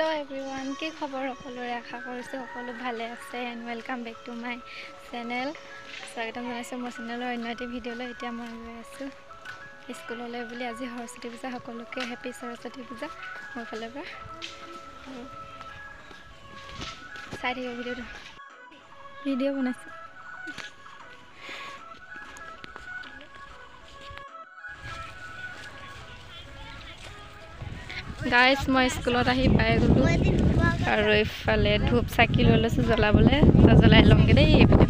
Hello everyone, কি খবৰ সকলোৰে আশা কৰিছো সকলো ভালে আছে and welcome back to my channel স্বাগতম জনাইছো মোৰ চেনেলৰ অন্য এটা ভিডিঅ'লৈ এতিয়া মই গৈ আছো স্কুললৈ বুলি আজি সৰস্বতী পূজা সকলোকে হেপী সৰস্বতী পূজা মোৰ ফালৰ পৰা চাই থাকিব ভিডিঅ' বনাইছো গাইস মই স্কুলত আহি পাই গলো আৰু ইফালে ধূপ চাকি লৈ লৈছো জ্বলাবলে তা জ্বলাই লংগে দেই এপিনে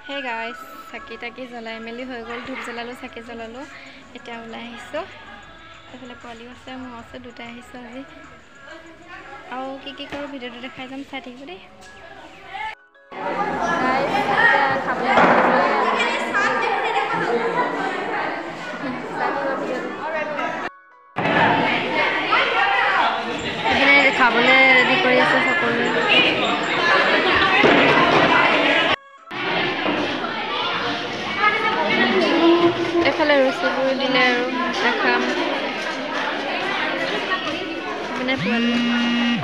Hey guys, চাকি টাকি জ্বলাই মেলি হৈ গল ধূপ জ্বলালো চাকি জ্বলালো এতিয়া ওলাই আহিছো এফালে পোৱালি আছে মই আছে দুটা আহিছো আজি আৰু কি কৰো ভিডিঅ'টো দেখাই যাম চাই থাকিব দেই গাইস এতিয়া খাবলৈ খাবলৈ ৰেডি কৰি আছে সকলোৱে এফালে ৰসবোৰ দিলে আৰু দেখাম মানে পোৱালি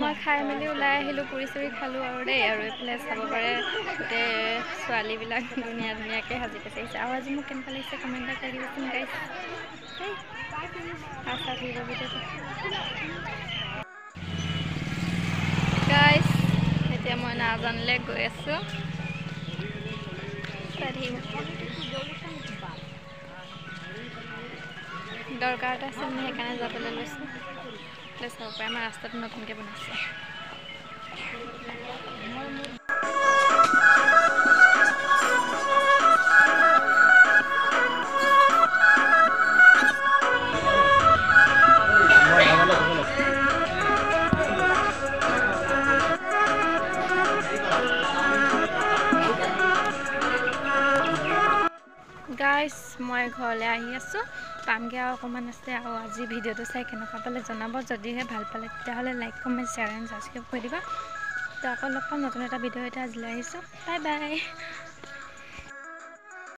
মই খাই মেলি ওলাই আহিলো পুৰি চুৰি খালো আৰু দেই আৰু এফালে চাব পাৰে গোটেই ছোৱালীবিলাক ধুনীয়া ধুনীয়াকৈ সাজি কাচি আহিছে আৰু আজি মোক কেনেকুৱা লাগিছে কমেণ্ট এটা কৰি দিবচোন গাইছ আশা থাকিব ভিডিঅ'টো গাইছ এতিয়া মই নাজানিলে গৈ আছো দৰকাৰ এটা আছিল মই সেইকাৰণে যাবলৈ লৈছোঁ চাব পাৰে আমাৰ ৰাস্তাটো নতুনকৈ বনাইছে গাইস মই ঘৰলৈ আহি আছো পামগে আৰু অকমান আছে আৰু আজি ভিডিঅ'টো চাই কেনেকুৱা পালে জনাব যদিহে ভাল পালে তেতিয়াহ'লে like comment share and subscribe কৰি দিবা তো আকৌ লগ পাম নতুন এটা ভিডিঅ' এটা আজিলৈ আহিছোঁ বাই বাই